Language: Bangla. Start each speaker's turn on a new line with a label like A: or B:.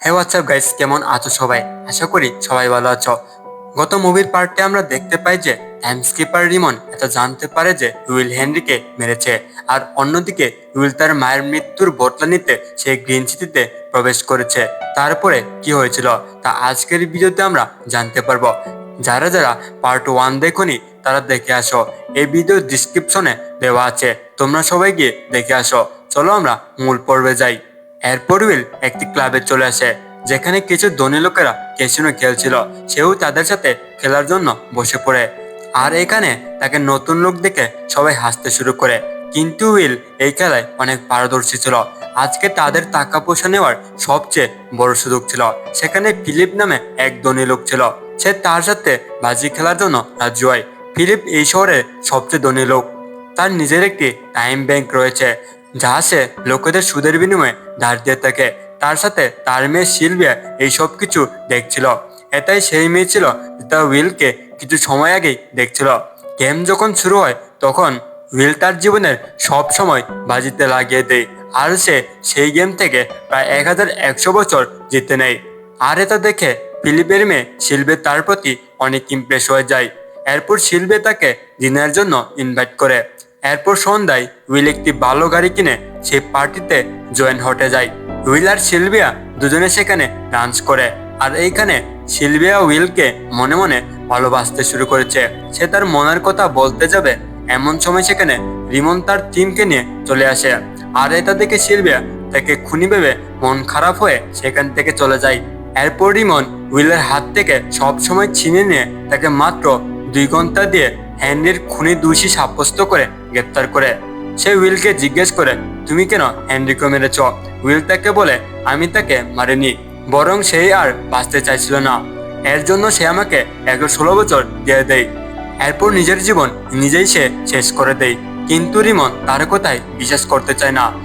A: হে হোয়াটসঅ্যাপ গাইস, কেমন আছো সবাই? আশা করি সবাই ভালো আছো। গত মুভির পার্টে আমরা দেখতে পাই যে টাইমস্কিপার রিমন এটা জানতে পারে যে উইল হেনরিকে মেরেছে, আর অন্যদিকে উইল তার মায়ের মৃত্যুর বদলা নিতে সে গ্রিন সিটিতে প্রবেশ করেছে। তারপরে কি হয়েছিল তা আজকের ভিডিওতে আমরা জানতে পারবো। যারা যারা পার্ট 1 দেখোনি তারা দেখে আসো, এই ভিডিও ডিসক্রিপশনে দেওয়া আছে, তোমরা সবাই গিয়ে দেখে আসো। চলো আমরা মূল পর্বে যাই। এরপর উইল একটি ক্লাবে চলে আসে, যেখানে কিছু ধনী লোকেরা ক্যাসিনো খেলছিল। সেও তাদের সাথে খেলার জন্য বসে পড়ে, আর এখানে তাকে নতুন লোক দেখে সবাই হাসতে শুরু করে। কিন্তু উইল এই খেলায় অনেক পারদর্শী ছিল। আজকে তাদের টাকা পয়সা নেওয়ার সবচেয়ে বড় সুযোগ ছিল। সেখানে ফিলিপ নামে এক ধনী লোক ছিল, সে তার সাথে বাজি খেলার জন্য রাজি হয়। ফিলিপ এই শহরের সবচেয়ে ধনী লোক, তার নিজের একটি টাইম ব্যাংক রয়েছে, যা সে লোকেদের সুদের বিনিময়ে ধার দিয়ে থাকে। তার সাথে তার মেয়ে সিলভিয়া এই সব কিছু দেখছিল। এটাই সেই মেয়ে ছিল যেটা উইলকে কিছু সময় আগেই দেখছিল। গেম যখন শুরু হয় তখন উইল তার জীবনের সব সময় বাজিতে লাগিয়ে দেয়, আর সে সেই গেম থেকে প্রায় 1100 বছর জিতে নেয়। আর এটা দেখে ফিলিপের মেয়ে সিলভে তার প্রতি অনেক ইমপ্রেস হয়ে যায়। এরপর সিলভে তাকে ডিনারের জন্য ইনভাইট করে। এরপর সন্ধ্যায় উইল একটি ভালো গাড়ি কিনে সেই পার্টিতে জয়েন হতে যায়। উইল আর সিলভিয়া দুজনে সেখানে ডান্স করে, আর এইখানে সিলভিয়া উইলকে মনে মনে ভালোবাসতে শুরু করেছে। সে তার মনের কথা বলতে যাবে, এমন সময় সেখানে রিমন তার টিমকে নিয়ে চলে আসে। আর এটা দেখে সিলভিয়া তাকে খুনি ভেবে মন খারাপ হয়ে সেখান থেকে চলে যায়। এরপর রিমন উইলের হাত থেকে সব সময় ছিনে নিয়ে তাকে মাত্র 2 ঘন্টা দিয়ে হেনরির খুনি দোষী সাব্যস্ত করে গ্রেপ্তার করে। সে উইলকে জিজ্ঞেস করে, তুমি কেন হেনরিকে মেরেছ? উইল তাকে বলে, আমি তাকে মারিনি, বরং সেই আর বাঁচতে চাইছিল না, এর জন্য সে আমাকে 116 বছর দিয়ে দেয়। এরপর নিজের জীবন নিজেই সে শেষ করে দেয়। কিন্তু রিমন তার কথায় বিশ্বাস করতে চায় না।